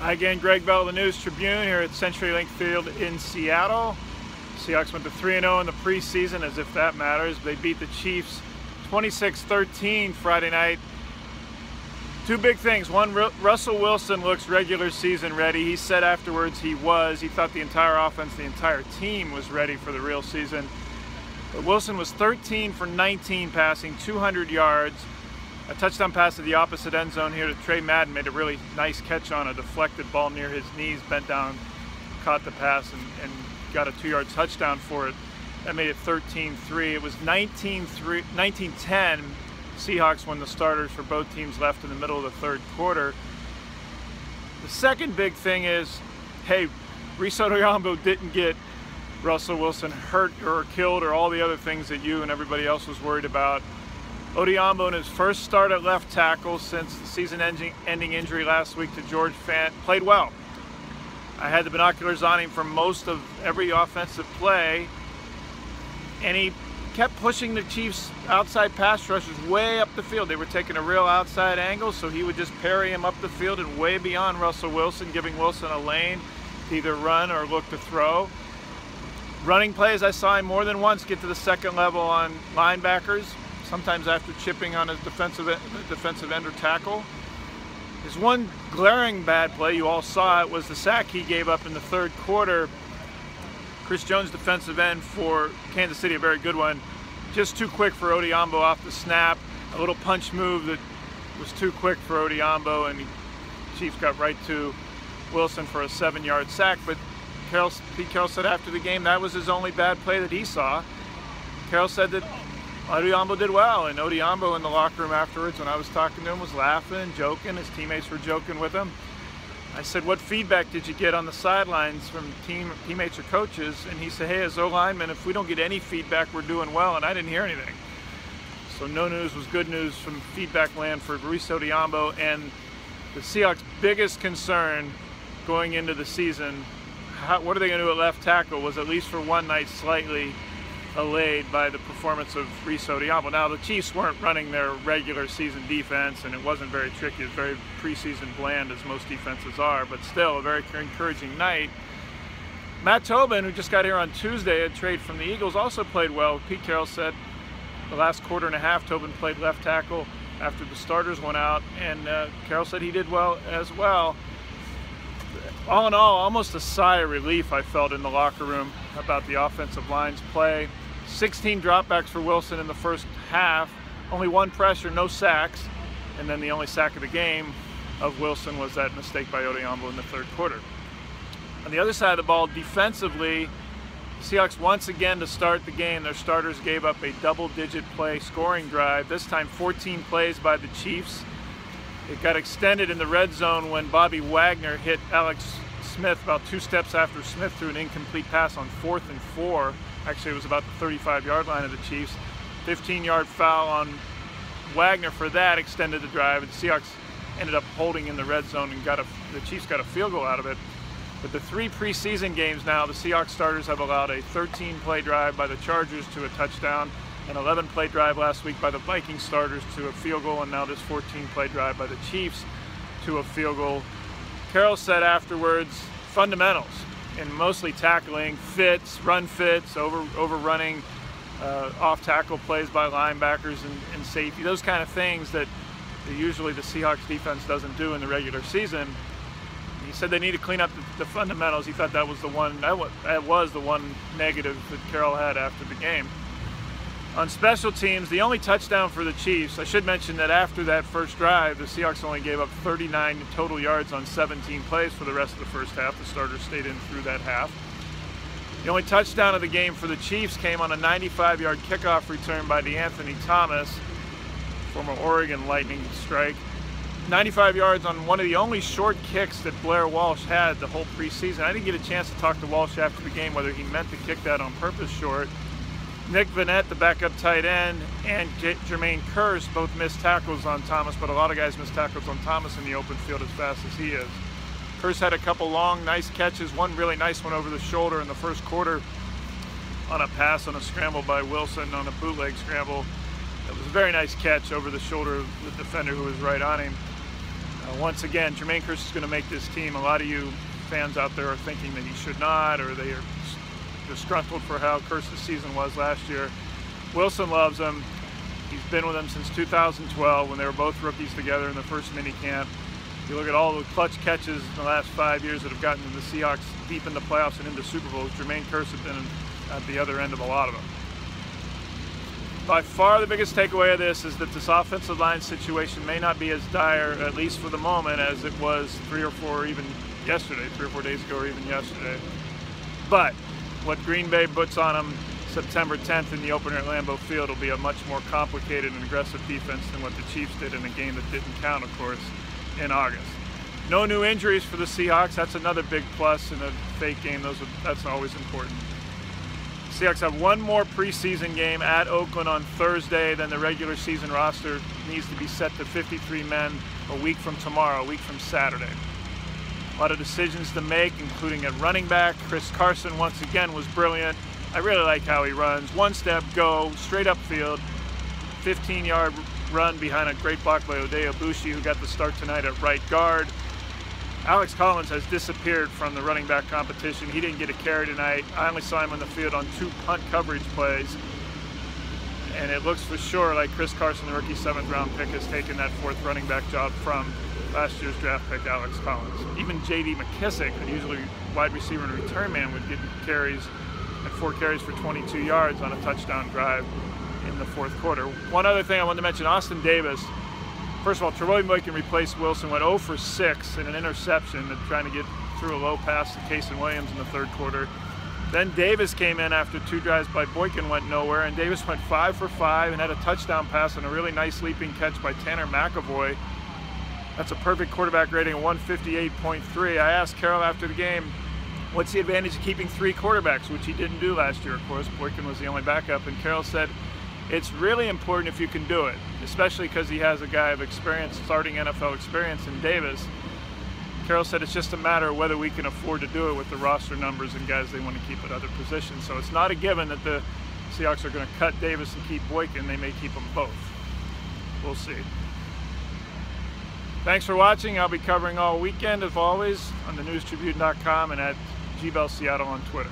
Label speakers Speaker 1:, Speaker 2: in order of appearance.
Speaker 1: Hi again, Gregg Bell of the News Tribune here at CenturyLink Field in Seattle. Seahawks went to 3-0 in the preseason, as if that matters. They beat the Chiefs 26-13 Friday night. Two big things. One, Russell Wilson looks regular season ready. He said afterwards he was. He thought the entire offense, the entire team was ready for the real season. But Wilson was 13 for 19 passing, 200 yards. A touchdown pass to the opposite end zone here to Trey Madden, made a really nice catch on a deflected ball near his knees, bent down, caught the pass, and got a 2-yard touchdown for it. That made it 13-3. It was 19-10 Seahawks when the starters for both teams left in the middle of the third quarter. The second big thing is, hey, Rees Odhiambo didn't get Russell Wilson hurt or killed or all the other things that you and everybody else was worried about. Odhiambo, in his first start at left tackle since the season-ending injury last week to George Fant, played well. I had the binoculars on him for most of every offensive play, and he kept pushing the Chiefs' outside pass rushers way up the field. They were taking a real outside angle, so he would just parry him up the field and way beyond Russell Wilson, giving Wilson a lane to either run or look to throw. Running plays, I saw him more than once get to the second level on linebackers, sometimes after chipping on his defensive end or tackle. His one glaring bad play, you all saw it, was the sack he gave up in the third quarter. Chris Jones, defensive end for Kansas City, a very good one. Just too quick for Odhiambo off the snap. A little punch move that was too quick for Odhiambo, and the Chiefs got right to Wilson for a 7-yard sack. But Pete Carroll said after the game that was his only bad play that he saw. Carroll said that Odhiambo did well, and Odhiambo in the locker room afterwards, when I was talking to him, was laughing, joking. His teammates were joking with him. I said, what feedback did you get on the sidelines from teammates or coaches? And he said, hey, as O-lineman, if we don't get any feedback, we're doing well, and I didn't hear anything. So no news was good news from feedback land for Rees Odhiambo, and the Seahawks' biggest concern going into the season, what are they going to do at left tackle, was at least for one night slightly allayed by the performance of Rees Odhiambo. Now, the Chiefs weren't running their regular season defense, and it wasn't very tricky. It was very preseason bland, as most defenses are, but still a very encouraging night. Matt Tobin, who just got here on Tuesday, a trade from the Eagles, also played well. Pete Carroll said the last quarter and a half, Tobin played left tackle after the starters went out, and Carroll said he did well as well. All in all, almost a sigh of relief I felt in the locker room about the offensive line's play. 16 dropbacks for Wilson in the first half, only one pressure, no sacks, and then the only sack of the game of Wilson was that mistake by Odhiambo in the third quarter. On the other side of the ball, defensively, the Seahawks once again to start the game, their starters gave up a double-digit play scoring drive, this time 14 plays by the Chiefs. It got extended in the red zone when Bobby Wagner hit Alex Smith about 2 steps after Smith threw an incomplete pass on 4th and 4. Actually, it was about the 35-yard line of the Chiefs. 15-yard foul on Wagner for that extended the drive, and the Seahawks ended up holding in the red zone, and the Chiefs got a field goal out of it. But the 3 preseason games now, the Seahawks starters have allowed a 13-play drive by the Chargers to a touchdown, an 11-play drive last week by the Vikings starters to a field goal, and now this 14-play drive by the Chiefs to a field goal. Carroll said afterwards, fundamentals, and mostly tackling, fits, run fits, overrunning, off-tackle plays by linebackers and safety, those kind of things that usually the Seahawks defense doesn't do in the regular season. He said they need to clean up the fundamentals. He thought that was the one negative that Carroll had after the game. On special teams, the only touchdown for the Chiefs, I should mention that after that first drive, the Seahawks only gave up 39 total yards on 17 plays for the rest of the first half. The starters stayed in through that half. The only touchdown of the game for the Chiefs came on a 95-yard kickoff return by DeAnthony Thomas, former Oregon Lightning strike. 95 yards on one of the only short kicks that Blair Walsh had the whole preseason. I didn't get a chance to talk to Walsh after the game whether he meant to kick that on purpose short. Nick Vanette, the backup tight end, and Jermaine Kearse both missed tackles on Thomas, but a lot of guys missed tackles on Thomas in the open field as fast as he is. Kearse had a couple long, nice catches, one really nice one over the shoulder in the first quarter on a pass on a scramble by Wilson on a bootleg scramble. It was a very nice catch over the shoulder of the defender who was right on him. Once again, Jermaine Kearse is going to make this team. A lot of you fans out there are thinking that he should not, or they are disgruntled for how Kearse's season was last year. Wilson loves him. He's been with him since 2012 when they were both rookies together in the first mini camp. You look at all the clutch catches in the last 5 years that have gotten the Seahawks deep in the playoffs and into Super Bowls. Jermaine Kearse has been at the other end of a lot of them. By far the biggest takeaway of this is that this offensive line situation may not be as dire, at least for the moment, as it was 3 or 4 days ago or even yesterday. But what Green Bay puts on them September 10th in the opener at Lambeau Field will be a much more complicated and aggressive defense than what the Chiefs did in a game that didn't count, of course, in August. No new injuries for the Seahawks. That's another big plus in a fake game. That's always important. Seahawks have one more preseason game at Oakland on Thursday. Then the regular season roster needs to be set to 53 men a week from tomorrow, a week from Saturday. A lot of decisions to make, including at running back. Chris Carson, once again, was brilliant. I really like how he runs. One step, go, straight upfield. 15-yard run behind a great block by Odhiambo, who got the start tonight at right guard. Alex Collins has disappeared from the running back competition. He didn't get a carry tonight. I only saw him on the field on 2 punt coverage plays. And it looks for sure like Chris Carson, the rookie 7th-round pick, has taken that 4th running back job from last year's draft pick, Alex Collins. Even J.D. McKissick, who usually wide receiver and return man, would get carries at 4 carries for 22 yards on a touchdown drive in the 4th quarter. One other thing I wanted to mention, Austin Davis. First of all, Tre'Voyden Boykin replaced Wilson, went 0 for 6 in an interception, trying to get through a low pass to Casey Williams in the 3rd quarter. Then Davis came in after 2 drives by Boykin went nowhere, and Davis went 5 for 5 and had a touchdown pass and a really nice leaping catch by Tanner McAvoy. That's a perfect quarterback rating of 158.3. I asked Carroll after the game, what's the advantage of keeping 3 quarterbacks, which he didn't do last year, of course. Boykin was the only backup, and Carroll said, it's really important if you can do it, especially because he has a guy of experience, starting NFL experience in Davis. Carroll said it's just a matter of whether we can afford to do it with the roster numbers and guys they want to keep at other positions. So it's not a given that the Seahawks are going to cut Davis and keep Boykin. They may keep them both. We'll see. Thanks for watching. I'll be covering all weekend, as always, on thenewstribune.com and at GBellSeattle on Twitter.